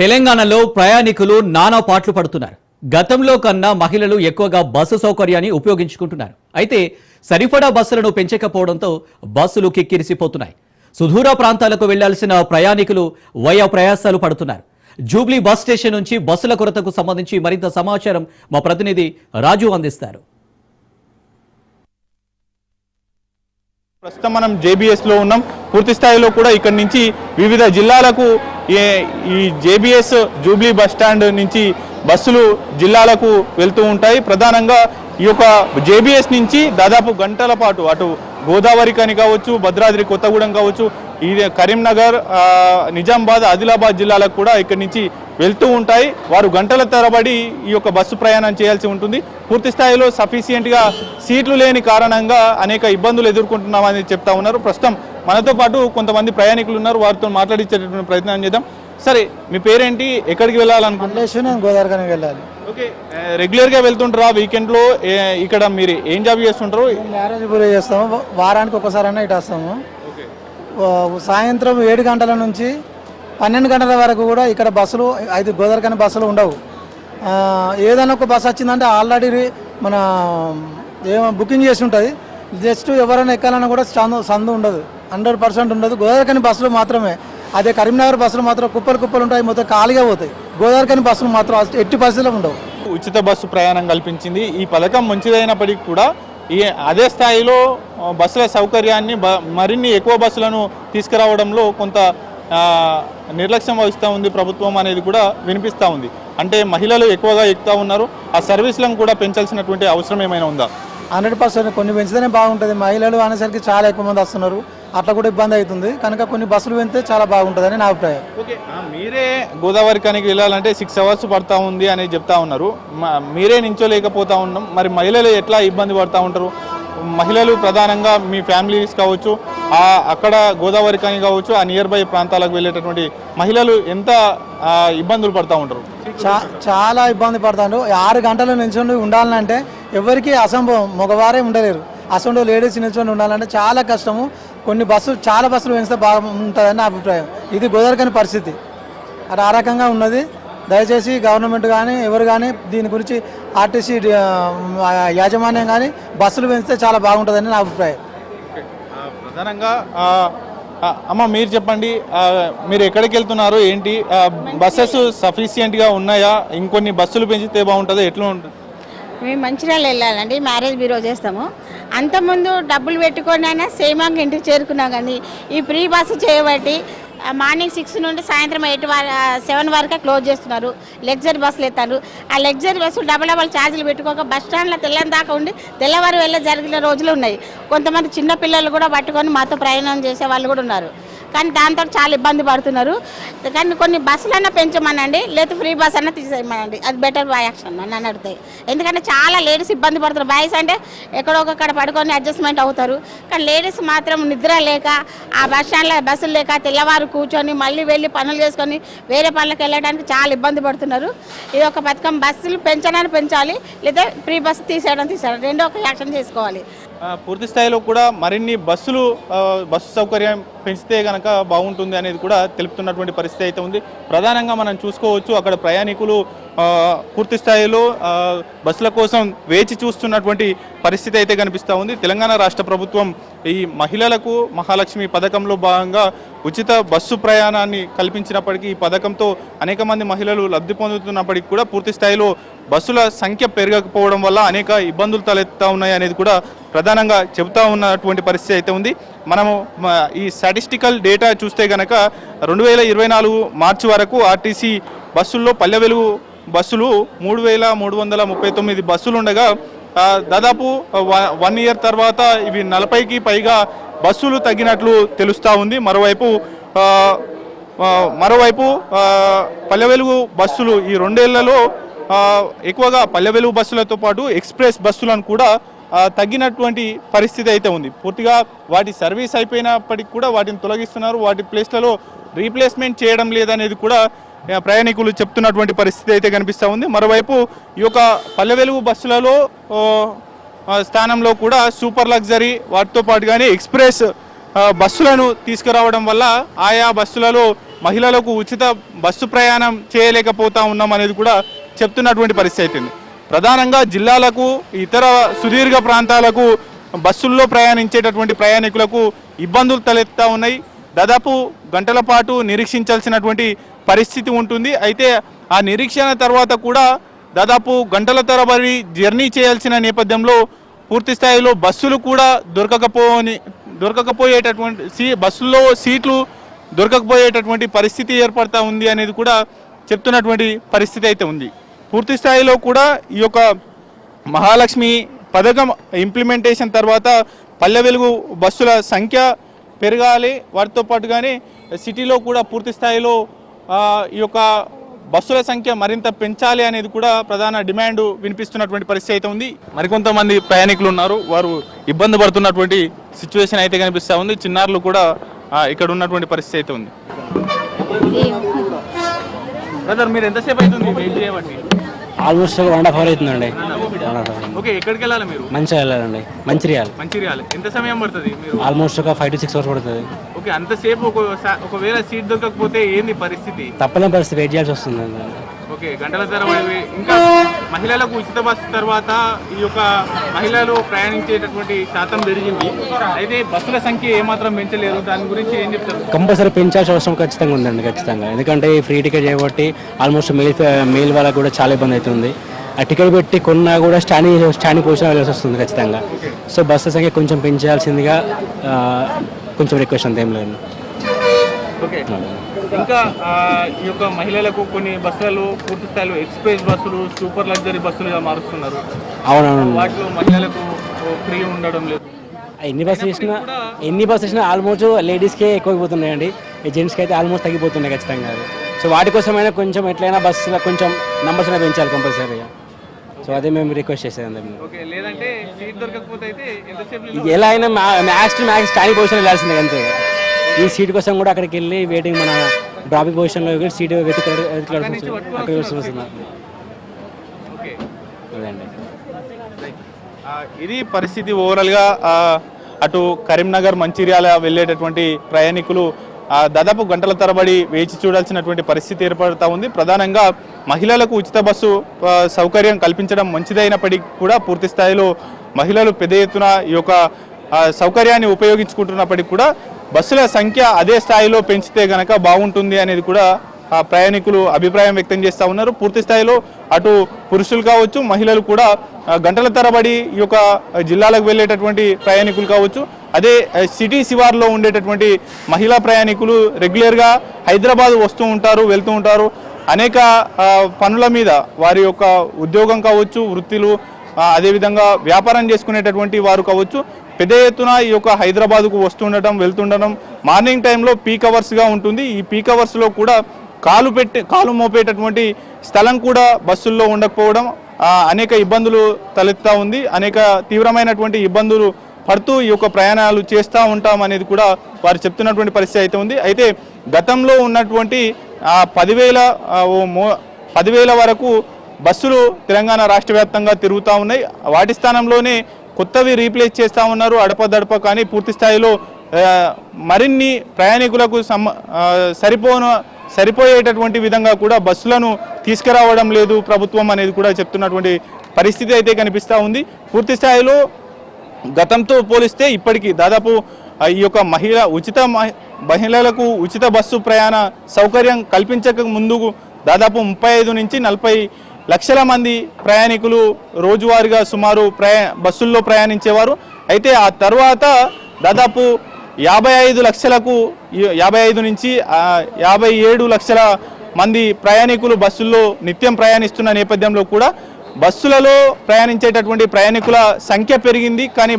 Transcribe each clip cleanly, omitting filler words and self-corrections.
తెలంగాణలో ప్రయాణికులు నానా పాట్లు పడుతున్నారు. గతంలో కన్నా మహిళలు ఎక్కువగా బస్సు సౌకర్యాన్ని ఉపయోగించుకుంటున్నారు. అయితే సరిపడా బస్సులను పెంచకపోవడంతో బస్సులు కిక్కిరిసిపోతున్నాయి. సుదూర ప్రాంతాలకు వెళ్లాల్సిన ప్రయాణికులు వయా ప్రయాసాలు పడుతున్నారు. జూబ్లీ బస్ స్టేషన్ నుంచి బస్సుల కొరతకు సంబంధించి మరింత సమాచారం మా ప్రతినిధి రాజు అందిస్తారు. ప్రస్తుతం మనం జేబీఎస్ లో ఉన్నాం. పూర్తి స్థాయిలో కూడా ఇక్కడ నుంచి వివిధ జిల్లాలకు ఈ జేబీఎస్ జూబ్లీ బస్ స్టాండ్ నుంచి బస్సులు జిల్లాలకు వెళ్తూ ఉంటాయి. ప్రధానంగా ఈ యొక్క జేబీఎస్ నుంచి దాదాపు గంటల పాటు అటు గోదావరి కని కావచ్చు, భద్రాద్రి కొత్తగూడెం కావచ్చు, ఈ కరీంనగర్, నిజామాబాద్, ఆదిలాబాద్ జిల్లాలకు కూడా ఇక్కడి నుంచి వెళ్తూ ఉంటాయి. వారు గంటల తరబడి ఈ యొక్క బస్సు ప్రయాణం చేయాల్సి ఉంటుంది. పూర్తి స్థాయిలో సఫిషియెంట్గా సీట్లు లేని కారణంగా అనేక ఇబ్బందులు ఎదుర్కొంటున్నామని చెప్తా ఉన్నారు. ప్రస్తుతం మనతో పాటు కొంతమంది ప్రయాణికులు ఉన్నారు, వారితో మాట్లాడించేటటువంటి ప్రయత్నం చేద్దాం. సరే, మీ పేరేంటి, ఎక్కడికి వెళ్ళాలనుకుంటున్నారు? గోదావరికి వెళ్ళాలి. ఓకే, రెగ్యులర్గా వెళ్తుంటారా? వీకెండ్లో ఇక్కడ మీరు ఏం జాబ్ చేస్తుంటారు? మ్యారేజ్ పూర్తి చేస్తాము, వారానికి ఒకసారి అన్న ఇటు వస్తాము. సాయంత్రం 7 గంటల నుంచి 12 గంటల వరకు కూడా ఇక్కడ బస్సులు 5 గోదావరికని బస్సులు ఉండవు. ఏదైనా ఒక బస్సు వచ్చిందంటే ఆల్రెడీ మన బుకింగ్ చేసి ఉంటుంది. జస్ట్ ఎవరైనా ఎక్కాలన్నా కూడా సందు ఉండదు, 100% ఉండదు. గోదావరికని బస్సులు మాత్రమే. అదే కరీంనగర్ బస్సులు మాత్రం కుప్పలు ఉంటాయి, మొత్తం ఖాళీగా పోతాయి. గోదావరికని బస్సులు మాత్రం ఎట్టి పరిస్థితుల్లో ఉండవు. ఉచిత బస్సు ప్రయాణం కల్పించింది. ఈ పథకం మంచిదైనప్పటికీ కూడా అదే స్థాయిలో బస్సుల సౌకర్యాన్ని మరిన్ని ఎక్కువ బస్సులను తీసుకురావడంలో కొంత నిర్లక్ష్యం వహిస్తూ ఉంది ప్రభుత్వం అనేది కూడా వినిపిస్తూ ఉంది. అంటే మహిళలు ఎక్కువగా ఎక్కుతూ ఉన్నారు, ఆ సర్వీసులను కూడా పెంచాల్సినటువంటి అవసరం ఏమైనా ఉందా? 100% కొన్ని పెంచితేనే బాగుంటుంది. మహిళలు అనేసరికి చాలా ఎక్కువ మంది వస్తున్నారు, అట్లా కూడా ఇబ్బంది అవుతుంది. కనుక కొన్ని బస్సులు పెంచితే చాలా బాగుంటుందని నా అభిప్రాయం. ఓకే, మీరే గోదావరి కనికి వెళ్ళాలంటే 6 అవర్స్ పడతా ఉంది అని చెప్తా ఉన్నారు. మీరే నించోలేకపోతా ఉన్నాం, మరి మహిళలు ఎట్లా ఇబ్బంది పడుతూ ఉంటారు? మహిళలు ప్రధానంగా మీ ఫ్యామిలీస్ కావచ్చు, అక్కడ గోదావరి కని కావచ్చు, ఆ నియర్ బై ప్రాంతాలకు వెళ్ళేటటువంటి మహిళలు ఎంత ఇబ్బందులు పడుతూ ఉంటారు? చాలా ఇబ్బంది పడతారు. 6 గంటల నిల్చొని ఉండాలంటే ఎవరికి అసంభవం, మగవారే ఉండలేరు. అసలు లేడీస్ నిల్చొని ఉండాలంటే చాలా కష్టము. చాలా బస్సులు పెంచితే బాగుంటుందని నా అభిప్రాయం. ఇది గోదావరికని పరిస్థితి అది ఆ రకంగా ఉన్నది. దయచేసి గవర్నమెంట్ కానీ ఎవరు కానీ దీని గురించి ఆర్టీసీ యాజమాన్యం కానీ బస్సులు పెంచితే చాలా బాగుంటుందని నా అభిప్రాయం. ప్రధానంగా అమ్మ మీరు చెప్పండి, మీరు ఎక్కడికి వెళ్తున్నారు, ఏంటి బస్సెస్ సఫిషియెంట్గా ఉన్నాయా? ఇంకొన్ని బస్సులు పెంచితే బాగుంటుందో, ఎట్లా ఉంటుంది? మేము మంచిర్యాల వెళ్ళాలండి, మ్యారేజ్ బ్యూరో చేస్తాము. అంతకుముందు డబ్బులు పెట్టుకొని అయినా సేమాంగా ఇంటికి చేరుకున్నాం. కానీ ఈ ఫ్రీ బస్సు చేయబట్టి మార్నింగ్ 6 నుండి సాయంత్రం 7 వరకే క్లోజ్ చేస్తున్నారు. లగ్జరీ బస్సులు ఎత్తారు. ఆ లగ్జరీ బస్సులు డబల్ ఛార్జీలు పెట్టుకోక బస్ స్టాండ్లో తెల్లని దాకా ఉండి తెల్లవారు వెళ్ళే జరిగిన రోజులు ఉన్నాయి. కొంతమంది చిన్న పిల్లలు కూడా పట్టుకొని మాతో ప్రయాణం చేసే వాళ్ళు కూడా ఉన్నారు. కానీ దాంతో చాలా ఇబ్బంది పడుతున్నారు. కానీ కొన్ని బస్సులన్నా పెంచమనండి, లేదా ఫ్రీ బస్ అన్నా తీసేయమనండి, అది బెటర్ యాక్షన్ నన్ను అడుగుతాయి. ఎందుకంటే చాలా లేడీస్ ఇబ్బంది పడుతున్నారు. బాయ్స్ అంటే ఎక్కడొక్కడ పడుకొని అడ్జస్ట్మెంట్ అవుతారు. కానీ లేడీస్ మాత్రం నిద్ర లేక ఆ బస్ స్టాండ్లో బస్సులు లేక తెల్లవారు కూర్చొని మళ్ళీ వెళ్ళి పనులు చేసుకొని వేరే పనులకు వెళ్ళడానికి చాలా ఇబ్బంది పడుతున్నారు. ఇది ఒక పథకం, బస్సులు పెంచాలి, లేదా ఫ్రీ బస్సు తీసేయడం రెండో ఒక యాక్షన్ చేసుకోవాలి. పూర్తి స్థాయిలో కూడా మరిన్ని బస్సు సౌకర్యం పెంచితే కనుక బాగుంటుంది అనేది కూడా తెలుపుతున్నటువంటి పరిస్థితి అయితే ఉంది. ప్రధానంగా మనం చూసుకోవచ్చు, అక్కడ ప్రయాణికులు పూర్తి స్థాయిలో బస్సుల కోసం వేచి చూస్తున్నటువంటి పరిస్థితి అయితే కనిపిస్తూ ఉంది. తెలంగాణ రాష్ట్ర ప్రభుత్వం ఈ మహిళలకు మహాలక్ష్మి పథకంలో భాగంగా ఉచిత బస్సు ప్రయాణాన్ని కల్పించినప్పటికీ ఈ పథకంతో అనేక మంది మహిళలు లబ్ధి పొందుతున్నప్పటికీ కూడా పూర్తి స్థాయిలో బస్సుల సంఖ్య పెరగకపోవడం వల్ల అనేక ఇబ్బందులు తలెత్తుతా ఉన్నాయి అనేది కూడా ప్రధానంగా చెబుతా ఉన్నటువంటి పరిస్థితి అయితే ఉంది. మనము ఈ స్టాటిస్టికల్ డేటా చూస్తే కనుక 2024 మార్చి వరకు ఆర్టీసీ బస్సుల్లో పల్లె వెలుగు బస్సులు 3339 బస్సులు ఉండగా దాదాపు 1 ఇయర్ తర్వాత ఇవి 40కి పైగా బస్సులు తగ్గినట్లు తెలుస్తూ ఉంది. మరోవైపు పల్లె వెలుగు బస్సులు ఈ 2 ఏళ్లలో ఎక్కువగా పల్లె వెలుగు బస్సులతో పాటు ఎక్స్ప్రెస్ బస్సులను కూడా తగ్గినటువంటి పరిస్థితి అయితే ఉంది. పూర్తిగా వాటి సర్వీస్ అయిపోయినప్పటికీ కూడా వాటిని తొలగిస్తున్నారు, వాటి ప్లేస్లలో రీప్లేస్మెంట్ చేయడం లేదనేది కూడా ప్రయాణికులు చెప్తున్నటువంటి పరిస్థితి అయితే కనిపిస్తూ ఉంది. మరోవైపు ఈ యొక్క పల్లె వెలుగు బస్సులలో స్థానంలో కూడా సూపర్ లగ్జరీ వాటితో పాటుగానే ఎక్స్ప్రెస్ బస్సులను తీసుకురావడం వల్ల ఆయా బస్సులలో మహిళలకు ఉచిత బస్సు ప్రయాణం చేయలేకపోతా ఉన్నాం అనేది కూడా చెప్తున్నటువంటి పరిస్థితి అవుతుంది. ప్రధానంగా జిల్లాలకు ఇతర సుదీర్ఘ ప్రాంతాలకు బస్సుల్లో ప్రయాణించేటటువంటి ప్రయాణికులకు ఇబ్బందులు తలెత్తా ఉన్నాయి. దాదాపు గంటల పాటు నిరీక్షించాల్సినటువంటి పరిస్థితి ఉంటుంది. అయితే ఆ నిరీక్షణ తర్వాత కూడా దాదాపు గంటల తరబడి జర్నీ చేయాల్సిన నేపథ్యంలో పూర్తి స్థాయిలో బస్సులు కూడా దొరకకపోయేటటువంటి బస్సుల్లో సీట్లు దొరకకపోయేటటువంటి పరిస్థితి ఏర్పడతా ఉంది అనేది కూడా చెప్తున్నటువంటి పరిస్థితి అయితే ఉంది. పూర్తి స్థాయిలో కూడా ఈ యొక్క మహాలక్ష్మి పథకం ఇంప్లిమెంటేషన్ తర్వాత పల్లె వెలుగు బస్సుల సంఖ్య పెరగాలి, వాటితో పాటుగానే సిటీలో కూడా పూర్తి స్థాయిలో ఈ యొక్క బస్సుల సంఖ్య మరింత పెంచాలి అనేది కూడా ప్రధాన డిమాండ్ వినిపిస్తున్నటువంటి పరిస్థితి అయితే ఉంది. మరికొంతమంది ప్రయాణికులు ఉన్నారు, వారు ఇబ్బంది పడుతున్నటువంటి సిచ్యువేషన్ అయితే కనిపిస్తూ ఉంది. చిన్నారులు కూడా ఇక్కడ ఉన్నటువంటి పరిస్థితి అయితే ఉంది. బ్రదర్, మీరు ఎంతసేపు అవుతుంది వెయిట్ చేయబట్టి? ఆల్మోస్ట్ 1.5 hour అవుతుందండి. ఓకే, ఎక్కడికి వెళ్ళాలి మీరు? మంచిగా వెళ్ళాలండి. మంచిర్యాల. ఎంత సమయం పడుతుంది? మీరు ఆల్మోస్ట్ ఒక 5 to 6 hours పడుతుంది. ఓకే, అంతసేపు ఒకవేళ సీట్ దొరకకపోతే ఏంది పరిస్థితి? తప్పలేని పరిస్థితి, వెయిట్ చేయాల్సి వస్తుందండి. ఓకే, గంటల తరబడి. ఇంకా మహిళలకు ఉచిత బస్సు తర్వాత ఈ యొక్క మహిళలు ప్రయాణించేటటువంటి శాతం పెరిగింది. అయితే బస్సుల సంఖ్య ఏమాత్రం పెంచలేదు, దాని గురించి ఏం చెప్తారు? కంపల్సరీ పెంచాల్సిన అవసరం ఖచ్చితంగా ఉందండి, ఖచ్చితంగా. ఎందుకంటే ఫ్రీ టికెట్ చేయబట్టి ఆల్మోస్ట్ మెయిల్ వాళ్ళకు కూడా చాలా ఇబ్బంది అవుతుంది. ఆ టికెట్ పెట్టి కొన్నా కూడా స్టాండింగ్ పొజిషన్ వెళ్ళాల్సి వస్తుంది ఖచ్చితంగా. సో బస్సుల సంఖ్య కొంచెం పెంచాల్సిందిగా కొంచెం రిక్వెస్ట్ అంత ఏం లేదు. ఓకే, ఇంకా ఈ యొక్క మహిళలకు కొన్ని బస్సులు పూర్తి స్థాయిలో ఎక్స్ప్రెస్ బస్సులు, సూపర్ లగ్జరీ బస్సులుగా మారుస్తున్నారు. అవునవును, వాటిలో మహిళలకు ఫ్రీ ఉండడం లేదు. ఎన్ని బస్సు చేసినా ఆల్మోస్ట్ లేడీస్కే ఎక్కువ పోతున్నాయండి. జెంట్స్కి అయితే ఆల్మోస్ట్ తగ్గిపోతున్నాయి ఖచ్చితంగా. అది సో వాటి కోసమైనా కొంచెం ఎట్లయినా బస్సులో కొంచెం నంబర్స్ అయినా పెంచాలి కంపల్సరీగా. సో అదే మేము రిక్వెస్ట్ చేసేది. ఎలా అయినా max to max standing position వెళ్ళాల్సిందే అంతే. ఈ సీట్ కోసం కూడా అక్కడికి వెళ్ళి వెయిటింగ్, మన డ్రాపింగ్ పొజిషన్లో సీట్ వెతుక్కోవాల్సి వస్తుంది. అదండి, ఇది పరిస్థితి. ఓవరాల్గా అటు కరీంనగర్, మంచిర్యాల వెళ్ళేటటువంటి ప్రయాణికులు దాదాపు గంటల తరబడి వేచి చూడాల్సినటువంటి పరిస్థితి ఏర్పడుతూ ఉంది. ప్రధానంగా మహిళలకు ఉచిత బస్సు సౌకర్యం కల్పించడం మంచిదైనప్పటికీ కూడా పూర్తి స్థాయిలో మహిళలు పెద్ద ఎత్తున ఈ యొక్క సౌకర్యాన్ని ఉపయోగించుకుంటున్నప్పటికీ కూడా బస్సుల సంఖ్య అదే స్థాయిలో పెంచితే గనక బాగుంటుంది అనేది కూడా ప్రయాణికులు అభిప్రాయం వ్యక్తం చేస్తూ ఉన్నారు. పూర్తి స్థాయిలో అటు పురుషులు కావచ్చు, మహిళలు కూడా గంటల తరబడి ఈ యొక్క జిల్లాలకు వెళ్ళేటటువంటి ప్రయాణికులు కావచ్చు, అదే సిటీ శివార్లో ఉండేటటువంటి మహిళా ప్రయాణికులు రెగ్యులర్గా హైదరాబాద్ వస్తూ ఉంటారు, వెళ్తూ ఉంటారు. అనేక పనుల మీద వారి యొక్క ఉద్యోగం కావచ్చు, వృత్తులు, అదేవిధంగా వ్యాపారం చేసుకునేటటువంటి వారు కావచ్చు, పెద్ద ఎత్తున ఈ యొక్క హైదరాబాద్కు వస్తుండటం, వెళ్తుండటం. మార్నింగ్ టైంలో పీక్ అవర్స్గా ఉంటుంది. ఈ పీక్ అవర్స్లో కూడా కాలు మోపేటటువంటి స్థలం కూడా బస్సుల్లో ఉండకపోవడం అనేక ఇబ్బందులు తలెత్తా ఉంది. అనేక తీవ్రమైనటువంటి ఇబ్బందులు పడుతూ ఈ యొక్క ప్రయాణాలు చేస్తూ ఉంటాం అనేది కూడా వారు చెప్తున్నటువంటి పరిస్థితి అయితే ఉంది. అయితే గతంలో ఉన్నటువంటి 10,000 వరకు బస్సులు తెలంగాణ రాష్ట్ర వ్యాప్తంగా తిరుగుతూ ఉన్నాయి. వాటి స్థానంలోనే కొత్తవి రీప్లేస్ చేస్తూ ఉన్నారు అడపదడప. కానీ పూర్తి స్థాయిలో మరిన్ని ప్రయాణికులకు సరిపోయేటటువంటి విధంగా కూడా బస్సులను తీసుకురావడం లేదు ప్రభుత్వం అనేది కూడా చెప్తున్నటువంటి పరిస్థితి అయితే కనిపిస్తూ ఉంది. పూర్తి స్థాయిలో గతంతో పోలిస్తే ఇప్పటికీ దాదాపు ఈ యొక్క మహిళలకు ఉచిత బస్సు ప్రయాణ సౌకర్యం కల్పించక ముందుకు దాదాపు 35 నుంచి 40 లక్షల మంది ప్రయాణికులు రోజువారీగా సుమారు బస్సుల్లో ప్రయాణించేవారు. అయితే ఆ తర్వాత దాదాపు 55 నుంచి 57 లక్షల మంది ప్రయాణికులు బస్సుల్లో నిత్యం ప్రయాణిస్తున్న నేపథ్యంలో కూడా బస్సులలో ప్రయాణించేటటువంటి ప్రయాణికుల సంఖ్య పెరిగింది. కానీ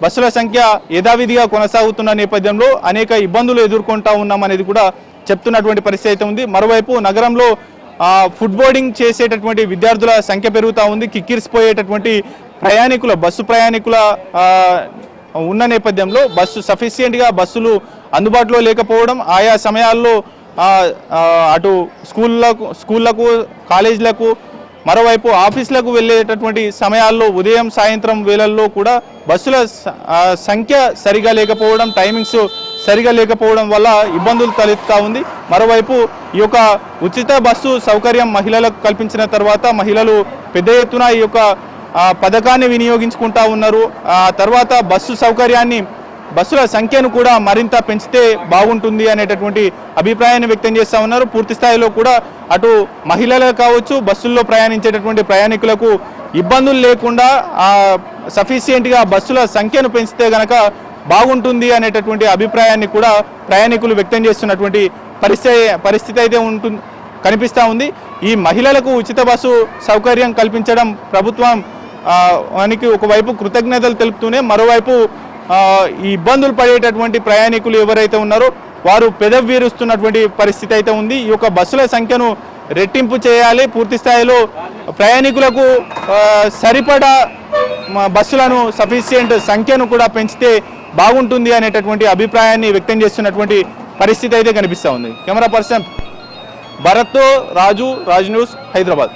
బస్సుల సంఖ్య యథావిధిగా కొనసాగుతున్న నేపథ్యంలో అనేక ఇబ్బందులు ఎదుర్కొంటా ఉన్నామనేది కూడా చెప్తున్నటువంటి పరిస్థితి అయితే ఉంది. మరోవైపు నగరంలో ఫుడ్ బోర్డింగ్ చేసేటటువంటి విద్యార్థుల సంఖ్య పెరుగుతూ ఉంది. కిక్కిరిసిపోయేటటువంటి బస్సు ప్రయాణికుల ఉన్న నేపథ్యంలో సఫిషియెంట్గా బస్సులు అందుబాటులో లేకపోవడం, ఆయా సమయాల్లో అటు స్కూళ్ళకు, కాలేజీలకు, మరోవైపు ఆఫీసులకు వెళ్ళేటటువంటి సమయాల్లో ఉదయం, సాయంత్రం వేళల్లో కూడా బస్సుల సంఖ్య సరిగా లేకపోవడం, టైమింగ్స్ సరిగా లేకపోవడం వల్ల ఇబ్బందులు తలెత్తుతా ఉంది. మరోవైపు ఈ యొక్క ఉచిత బస్సు సౌకర్యం మహిళలకు కల్పించిన తర్వాత మహిళలు పెద్ద ఎత్తున ఈ యొక్క పథకాన్ని వినియోగించుకుంటా ఉన్నారు. తర్వాత బస్సుల సంఖ్యను కూడా మరింత పెంచితే బాగుంటుంది అనేటటువంటి అభిప్రాయాన్ని వ్యక్తం చేస్తూ ఉన్నారు. పూర్తి స్థాయిలో కూడా అటు మహిళలకు కావచ్చు, బస్సుల్లో ప్రయాణించేటటువంటి ప్రయాణికులకు ఇబ్బందులు లేకుండా సఫిషియెంట్గా బస్సుల సంఖ్యను పెంచితే గనక బాగుంటుంది అనేటటువంటి అభిప్రాయాన్ని కూడా ప్రయాణికులు వ్యక్తం చేస్తున్నటువంటి పరిస్థితి అయితే కనిపిస్తూ ఉంది. ఈ మహిళలకు ఉచిత బస్సు సౌకర్యం కల్పించడం ప్రభుత్వానికి ఒకవైపు కృతజ్ఞతలు తెలుపుతూనే మరోవైపు ఈ ఇబ్బందులు పడేటటువంటి ప్రయాణికులు ఎవరైతే ఉన్నారో వారు పెదవి వీరుస్తున్నటువంటి పరిస్థితి అయితే ఉంది. ఈ యొక్క బస్సుల సంఖ్యను రెట్టింపు చేయాలి, పూర్తి స్థాయిలో ప్రయాణికులకు సరిపడా బస్సులను సఫిషియెంట్ సంఖ్యను కూడా పెంచితే బాగుంటుంది అనేటటువంటి అభిప్రాయాన్ని వ్యక్తం చేస్తున్నటువంటి పరిస్థితి అయితే కనిపిస్తూ ఉంది. కెమెరా పర్సన్ భరత్తో రాజు న్యూస్, హైదరాబాద్.